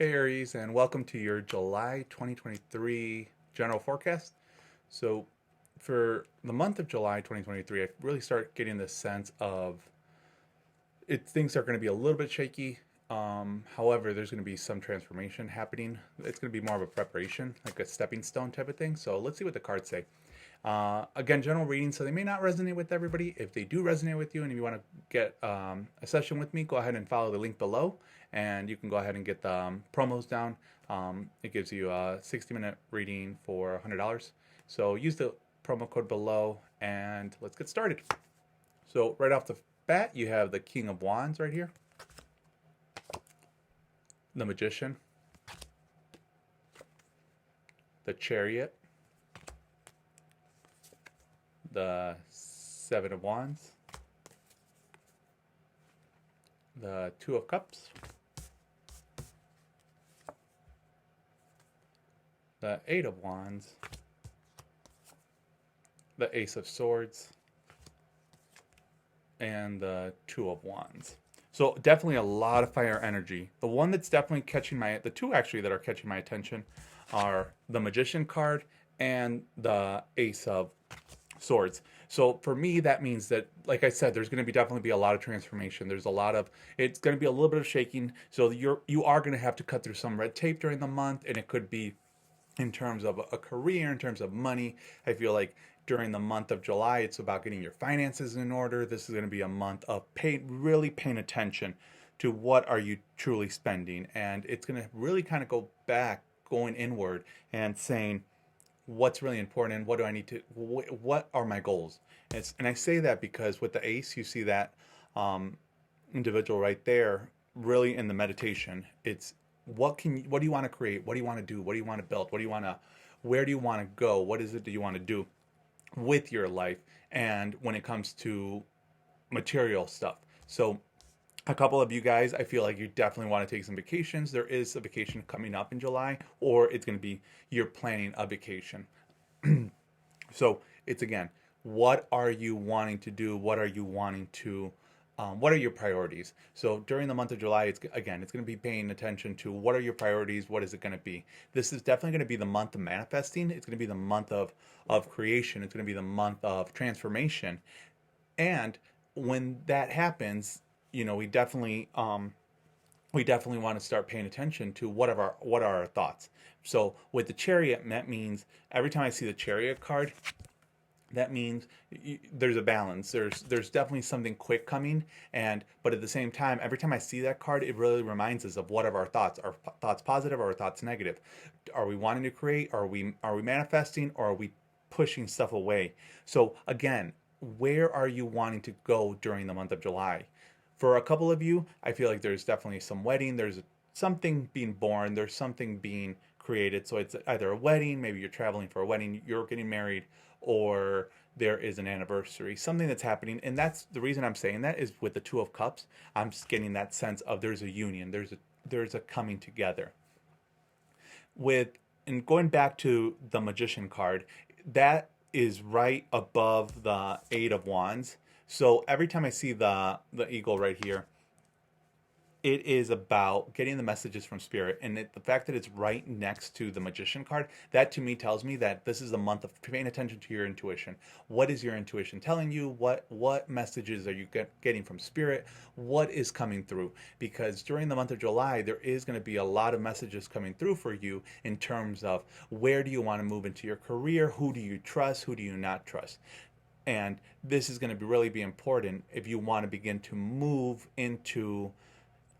Hey Aries, and welcome to your July 2023 general forecast. So, for the month of July 2023, I really start getting the sense of things are going to be a little bit shaky. However, there's going to be some transformation happening. It's going to be more of a preparation, like a stepping stone type of thing. So, let's see what the cards say. Again, general readings, so they may not resonate with everybody. If they do resonate with you and if you want to get a session with me, go ahead and follow the link below and you can go ahead and get the promos down. It gives you a 60-minute reading for $100. So use the promo code below and let's get started. So right off the bat, you have the King of Wands right here, the Magician, the Chariot, the Seven of Wands, the Two of Cups, the Eight of Wands, the Ace of Swords, and the Two of Wands. So definitely a lot of fire energy. The one that's definitely catching the two actually that are catching my attention are the Magician card and the Ace of Swords. So for me, that means that, like I said, there's going to definitely be a lot of transformation. It's going to be a little bit of shaking. So you are going to have to cut through some red tape during the month, and it could be in terms of a career, in terms of money. I feel like during the month of July, it's about getting your finances in order. This is going to be a month of really paying attention to what are you truly spending. And it's going to really kind of going inward and saying, what's really important and what do I need to, what are my goals? And I say that because with the ace, you see that individual right there, really in the meditation. It's what do you want to create? What do you want to do? What do you want to build? Where do you want to go? What is it that you want to do with your life? And when it comes to material stuff. So a couple of you guys, I feel like you definitely want to take some vacations. There is a vacation coming up in July, or it's going to be you're planning a vacation. So it's again, what are you wanting to do? What are your priorities? So during the month of July, it's going to be paying attention to what are your priorities? What is it going to be? This is definitely going to be the month of manifesting. It's going to be the month of creation. It's going to be the month of transformation. And when that happens, we definitely want to start paying attention to what are our thoughts. So with the Chariot, that means every time I see the Chariot card, that means there's a balance. There's definitely something quick coming, but at the same time, every time I see that card, it really reminds us of what are our thoughts. Are thoughts positive or are thoughts negative? Are we wanting to create? Are we manifesting, or are we pushing stuff away? So again, where are you wanting to go during the month of July? For a couple of you, I feel like there's definitely some wedding. There's something being born. There's something being created. So it's either a wedding, maybe you're traveling for a wedding, you're getting married, or there is an anniversary, something that's happening. And that's the reason I'm saying that is with the Two of Cups, I'm just getting that sense of there's a union, there's a coming together. And going back to the Magician card, that is right above the Eight of Wands. So every time I see the eagle right here, it is about getting the messages from spirit, and the fact that it's right next to the Magician card, that to me tells me that this is the month of paying attention to your intuition. What is your intuition telling you? What messages are you getting from spirit? What is coming through? Because during the month of July, there is going to be a lot of messages coming through for you in terms of where do you want to move into your career? Who do you trust? Who do you not trust? And this is going to really be important if you want to begin to move into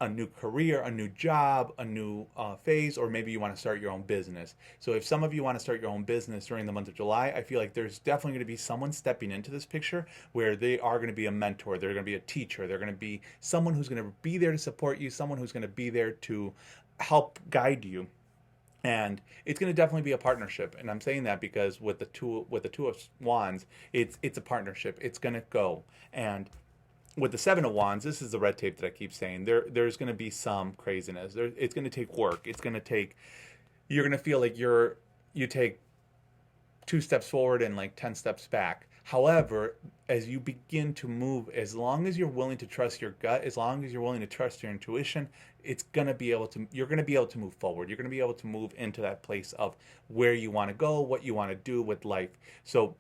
a new career, a new job, a new phase, or maybe you want to start your own business. So if some of you want to start your own business during the month of July, I feel like there's definitely going to be someone stepping into this picture where they are going to be a mentor, they're going to be a teacher, they're going to be someone who's going to be there to support you, someone who's going to be there to help guide you. And it's going to definitely be a partnership, and I'm saying that because with the Two of Wands, it's a partnership. It's going to go. And with the Seven of Wands, this is the red tape that I keep saying. There's going to be some craziness. It's going to take work. You're going to feel like you take 2 steps forward and like 10 steps back. However, as you begin to move, as long as you're willing to trust your gut, as long as you're willing to trust your intuition, you're going to be able to move forward. You're going to be able to move into that place of where you want to go, what you want to do with life. So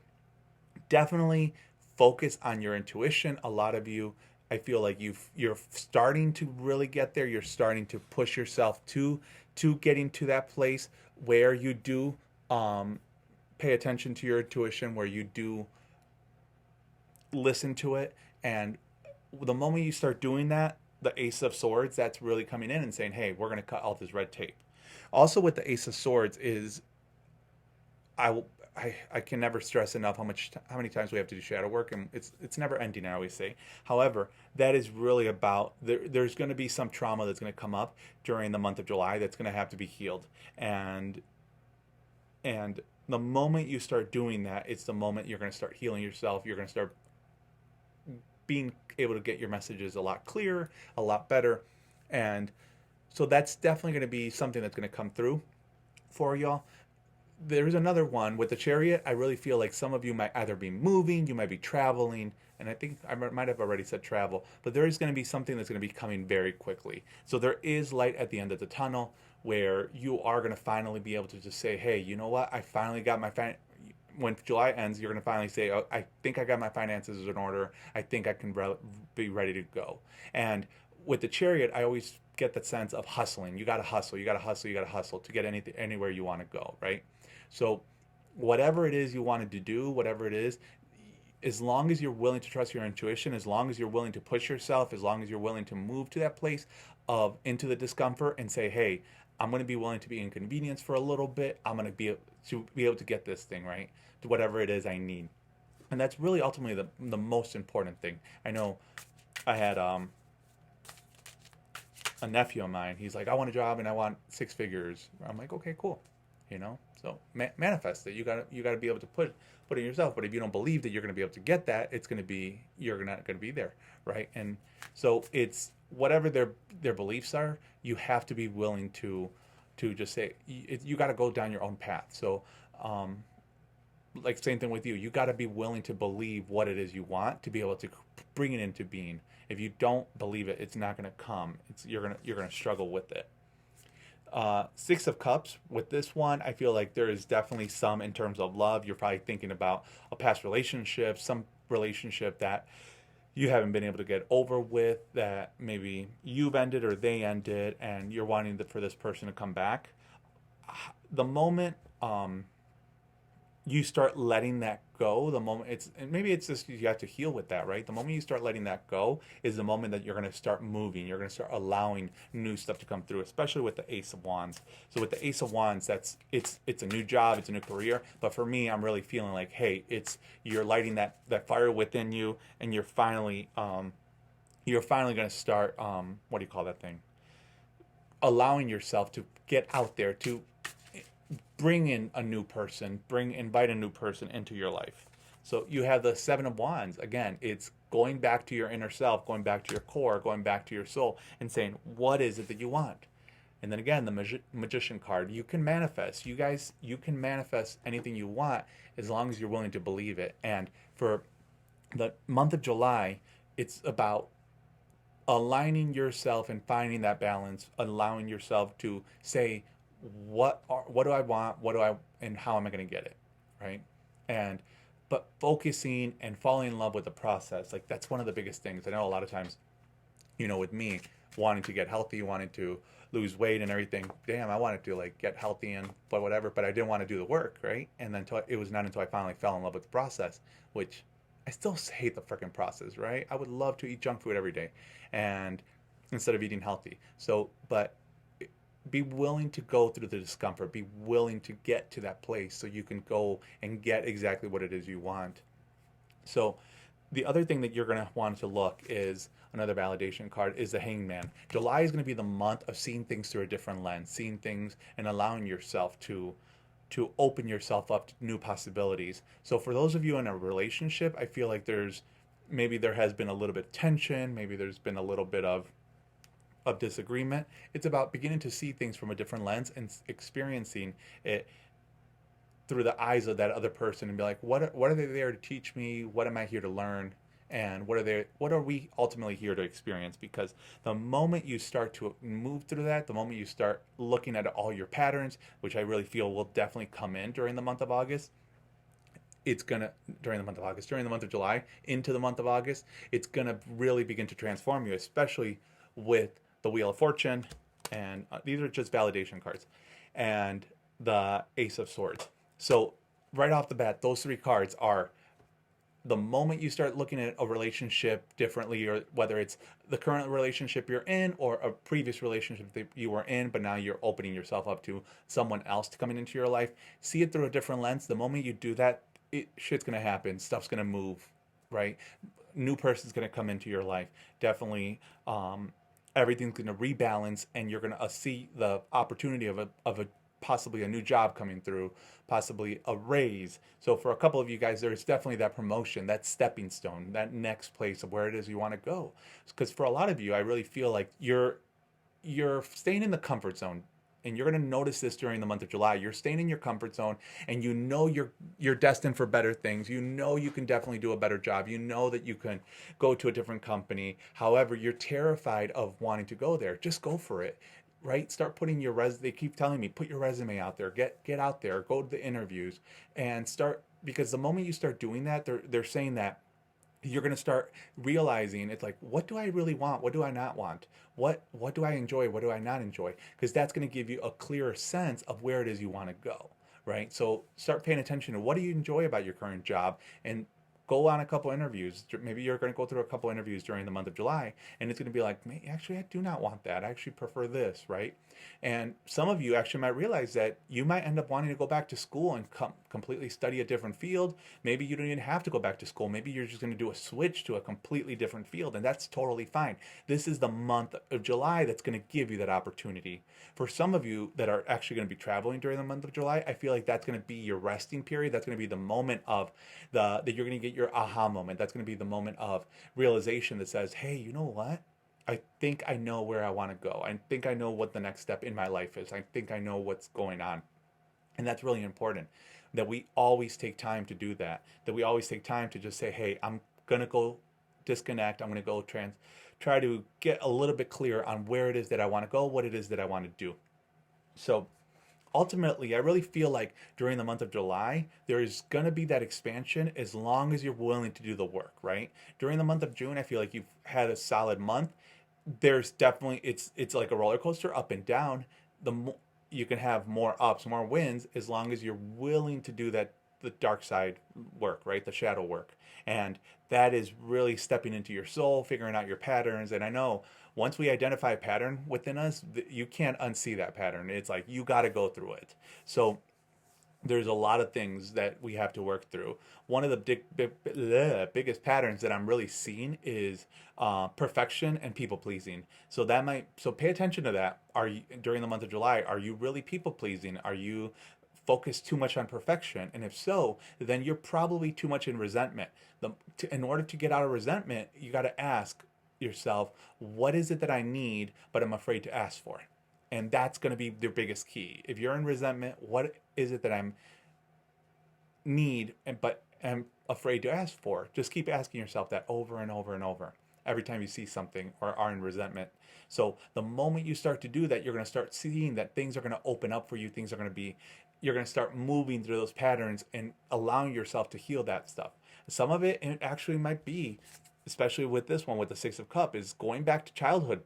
definitely focus on your intuition. A lot of you, I feel like you're starting to really get there. You're starting to push yourself to getting to that place where you do pay attention to your intuition, where you do listen to it. And the moment you start doing that, the Ace of Swords, that's really coming in and saying, hey, we're going to cut all this red tape. Also with the Ace of Swords is, I, I can never stress enough how many times we have to do shadow work, and it's never ending, I always say. However, that is really about there's going to be some trauma that's going to come up during the month of July that's going to have to be healed. And the moment you start doing that, it's the moment you're going to start healing yourself. You're going to start being able to get your messages a lot clearer, a lot better. And so that's definitely going to be something that's going to come through for y'all. There's another one with the Chariot. I really feel like some of you might either be moving, you might be traveling, and I think I might have already said travel, but there is going to be something that's going to be coming very quickly. So there is light at the end of the tunnel where you are going to finally be able to just say, hey, you know what? I finally got my when July ends, you're going to finally say, oh, I think I got my finances in order. I think I can be ready to go. And with the Chariot, I always get that sense of hustling. You got to hustle, you got to hustle, you got to hustle to get anywhere you want to go, right? So whatever it is you wanted to do, whatever it is, as long as you're willing to trust your intuition, as long as you're willing to push yourself, as long as you're willing to move to that place of into the discomfort and say, hey, I'm going to be willing to be inconvenienced for a little bit. I'm going to be able to get this thing right, to whatever it is I need. And that's really ultimately the most important thing. I know I had a nephew of mine. He's like, I want a job and I want 6 figures. I'm like, okay, cool. So manifest it. You gotta be able to put it in yourself. But if you don't believe that you're gonna be able to get that, you're not gonna be there, right? And so it's whatever their beliefs are. You have to be willing to just say you got to go down your own path. So like same thing with you. You got to be willing to believe what it is you want to be able to bring it into being. If you don't believe it, it's not gonna come. You're gonna struggle with it. 6 of Cups, with this one, I feel like there is definitely some in terms of love. You're probably thinking about a past relationship, some relationship that you haven't been able to get over with, that maybe you've ended or they ended, and you're wanting for this person to come back. The moment you start letting that go, the moment maybe it's just you have to heal with that, right? The moment you start letting that go is the moment that you're going to start moving. You're going to start allowing new stuff to come through, especially with the Ace of Wands. So with the Ace of Wands, it's a new job, it's a new career. But for me, I'm really feeling like, hey, you're lighting that fire within you, and you're finally going to start what do you call that thing? Allowing yourself to get out there, to bring in a new person, invite a new person into your life. So you have the 7 of Wands. Again, it's going back to your inner self, going back to your core, going back to your soul, and saying, what is it that you want? And then again, the Magician card. You can manifest. You guys, you can manifest anything you want as long as you're willing to believe it. And for the month of July, it's about aligning yourself and finding that balance, allowing yourself to say, what do I want, and how am I going to get it, right? But focusing and falling in love with the process, like that's one of the biggest things. I know a lot of times, with me wanting to get healthy, wanting to lose weight and everything, damn, I wanted to like get healthy and whatever, but I didn't want to do the work, right? And then it was not until I finally fell in love with the process, which I still hate the freaking process, right? I would love to eat junk food every day, and instead of eating healthy. So, but be willing to go through the discomfort, be willing to get to that place so you can go and get exactly what it is you want. So the other thing that you're going to want to look is another validation card is the Hangman. July is going to be the month of seeing things through a different lens, seeing things and allowing yourself to open yourself up to new possibilities. So for those of you in a relationship, I feel like there has been a little bit of tension, maybe there's been a little bit of disagreement. It's about beginning to see things from a different lens and experiencing it through the eyes of that other person and be like, what are they there to teach me? What am I here to learn? And what are we ultimately here to experience? Because the moment you start to move through that, the moment you start looking at all your patterns, which I really feel will definitely come in during the month of August, it's gonna during the month of July into the month of August, it's gonna really begin to transform you, especially with the Wheel of Fortune, and these are just validation cards, and the Ace of Swords. So right off the bat, those three cards are the moment you start looking at a relationship differently, or whether it's the current relationship you're in or a previous relationship that you were in, but now you're opening yourself up to someone else to coming into your life, see it through a different lens. The moment you do that, shit's gonna happen, stuff's gonna move, right? New person's gonna come into your life. Definitely, everything's gonna rebalance, and you're gonna see the opportunity of a possibly a new job coming through, possibly a raise. So for a couple of you guys, there's definitely that promotion, that stepping stone, that next place of where it is you want to go. Because for a lot of you, I really feel like you're staying in the comfort zone. And you're going to notice this during the month of July. You're staying in your comfort zone, and you know you're destined for better things. You know you can definitely do a better job. You know that you can go to a different company. However, you're terrified of wanting to go there. Just go for it, right? Start putting your they keep telling me, put your resume out there. Get out there. Go to the interviews and start, because the moment you start doing that, they're saying that you're going to start realizing it's like, what do I really want? What do I not want? What do I enjoy? What do I not enjoy? Because that's going to give you a clearer sense of where it is you want to go, right? So start paying attention to what do you enjoy about your current job, and go on a couple interviews. Maybe you're going to go through a couple interviews during the month of July, and it's going to be like, actually, I do not want that. I actually prefer this, right? And some of you actually might realize that you might end up wanting to go back to school and completely study a different field. Maybe you don't even have to go back to school. Maybe you're just going to do a switch to a completely different field, and that's totally fine. This is the month of July that's going to give you that opportunity. For some of you that are actually going to be traveling during the month of July, I feel like that's going to be your resting period. That's going to be the moment of that you're going to get your aha moment. That's going to be the moment of realization that says, hey, you know what? I think I know where I want to go. I think I know what the next step in my life is. I think I know what's going on. And that's really important, that we always take time to do that. That we always take time to just say, hey, I'm going to go disconnect. I'm going to go try to get a little bit clearer on where it is that I want to go, what it is that I want to do. So ultimately, I really feel like during the month of July, there is going to be that expansion as long as you're willing to do the work, right? During the month of June, I feel like you've had a solid month. There's definitely, it's like a roller coaster, up and down. You can have more ups, more wins, as long as you're willing to do the dark side work, right? The shadow work. And that is really stepping into your soul, figuring out your patterns. And I know once we identify a pattern within us, you can't unsee that pattern. It's like you got to go through it. So there's a lot of things that we have to work through. One of the biggest patterns that I'm really seeing is perfection and people pleasing. So pay attention to that. Are you, during the month of July, are you really people pleasing? Are you focused too much on perfection? And if so, then you're probably too much in resentment. In order to get out of resentment, you got to ask yourself, what is it that I need, but I'm afraid to ask for? And that's going to be your biggest key. If you're in resentment, what is it that I'm need, but am afraid to ask for? Just keep asking yourself that over and over and over every time you see something or are in resentment. So the moment you start to do that, you're going to start seeing that things are going to open up for you. You're going to start moving through those patterns and allowing yourself to heal that stuff. Some of it actually might be, especially with this one, with the Six of Cups, is going back to childhood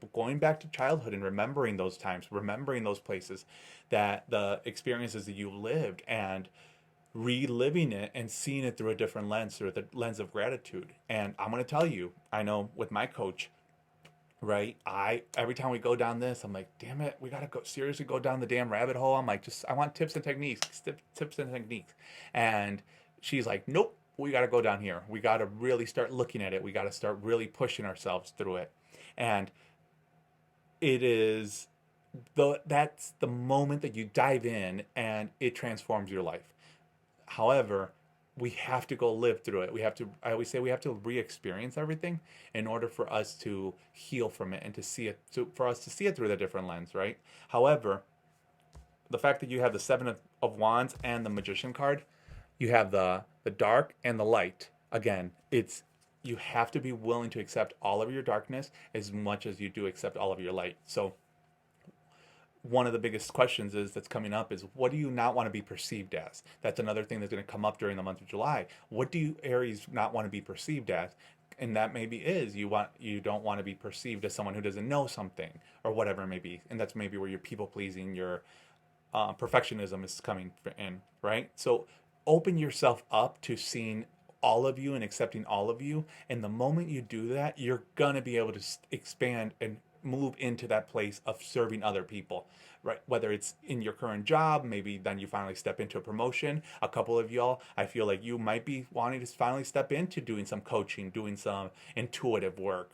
and remembering those times, remembering those places, that the experiences that you lived, and reliving it and seeing it through a different lens, through the lens of gratitude. And I'm going to tell you, I know with my coach, right, every time we go down this, I'm like, damn it, we got to go seriously go down the damn rabbit hole. I'm like, I want tips and techniques. And she's like, nope, we got to go down here. We got to really start looking at it. We got to start really pushing ourselves through it. And that's the moment that you dive in and it transforms your life. However, we have to go live through it. I always say we have to re-experience everything in order for us to heal from it and to see it, for us to see it through the different lens, right? However, the fact that you have the Seven of Wands and the Magician card, you have the dark and the light. Again, it's you have to be willing to accept all of your darkness as much as you do accept all of your light. So one of the biggest questions is that's coming up is, what do you not want to be perceived as? That's another thing that's going to come up during the month of July. What do you Aries not want to be perceived as? And that maybe is you don't want to be perceived as someone who doesn't know something or whatever it may be. And that's maybe where your people pleasing, your perfectionism is coming in, right? So open yourself up to seeing all of you and accepting all of you. And the moment you do that, you're going to be able to expand and move into that place of serving other people, right? Whether it's in your current job, maybe then you finally step into a promotion. A couple of y'all, I feel like you might be wanting to finally step into doing some coaching, doing some intuitive work,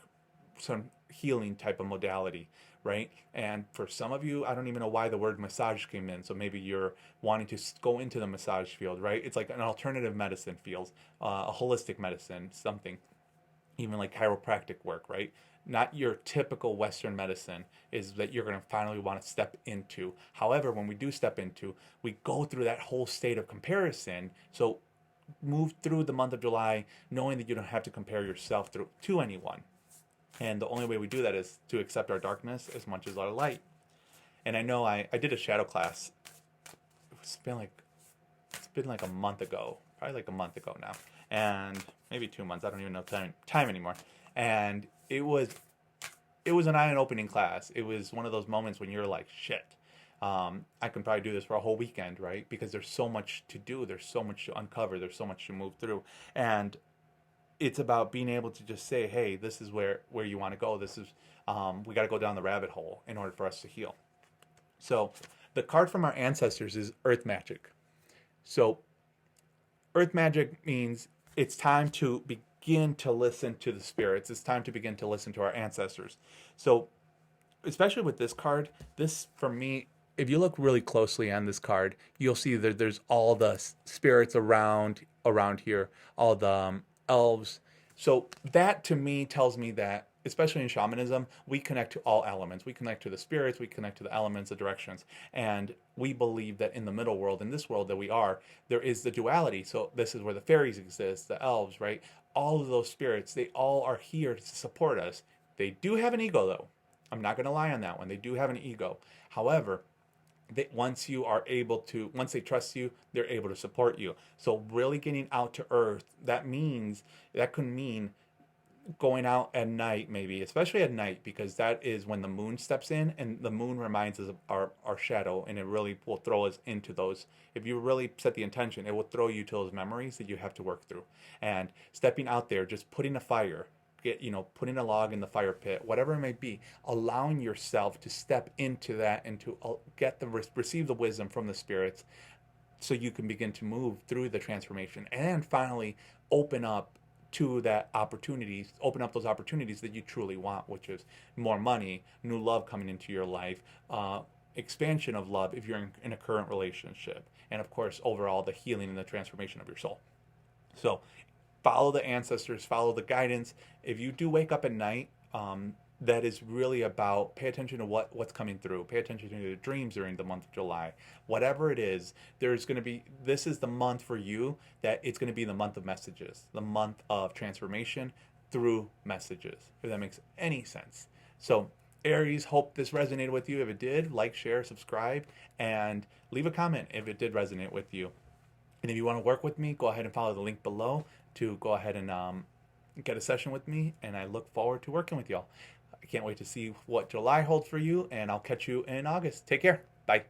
some healing type of modality, right? And for some of you, I don't even know why the word massage came in. So maybe you're wanting to go into the massage field, right? It's like an alternative medicine field, a holistic medicine, something, even like chiropractic work, right? Not your typical Western medicine is that you're going to finally want to step into. However, when we do step into, we go through that whole state of comparison. So move through the month of July knowing that you don't have to compare yourself to anyone. And the only way we do that is to accept our darkness as much as our light. And I know I did a shadow class. It's been like a month ago, probably like a month ago now, and maybe 2 months. I don't even know time anymore. And it was an eye-opening class. It was one of those moments when you're like, shit, I can probably do this for a whole weekend, right? Because there's so much to do. There's so much to uncover. There's so much to move through. And it's about being able to just say, hey, this is where you want to go. This is, we got to go down the rabbit hole in order for us to heal. So the card from our ancestors is Earth Magic. So Earth Magic means it's time to begin to listen to the spirits. It's time to begin to listen to our ancestors. So especially with this card, this for me, if you look really closely on this card, you'll see that there's all the spirits around here, all the elves. So that to me tells me that, especially in shamanism, we connect to all elements. We connect to the spirits, we connect to the elements, the directions. And we believe that in the middle world, in this world that we are, there is the duality. So this is where the fairies exist, the elves, right? All of those spirits, they all are here to support us. They do have an ego though. I'm not going to lie on that one. They do have an ego. However, once they trust you, they're able to support you. So really getting out to earth, that could mean going out at night, maybe, especially at night, because that is when the moon steps in, and the moon reminds us of our shadow, and it really will throw us into those. If you really set the intention, it will throw you to those memories that you have to work through. And stepping out there, just putting a fire, putting a log in the fire pit, whatever it may be, allowing yourself to step into that and to receive the wisdom from the spirits, so you can begin to move through the transformation and finally open up to that opportunities, open up those opportunities that you truly want, which is more money, new love coming into your life, expansion of love if you're in a current relationship, and of course, overall, the healing and the transformation of your soul. So follow the ancestors, follow the guidance. If you do wake up at night, that is really about pay attention to what's coming through. Pay attention to your dreams during the month of July. Whatever it is, this is the month for you that it's going to be the month of messages, the month of transformation through messages, if that makes any sense. So Aries, hope this resonated with you. If it did, like, share, subscribe, and leave a comment if it did resonate with you. And if you want to work with me, go ahead and follow the link below to go ahead and get a session with me, and I look forward to working with y'all. I can't wait to see what July holds for you, and I'll catch you in August. Take care. Bye.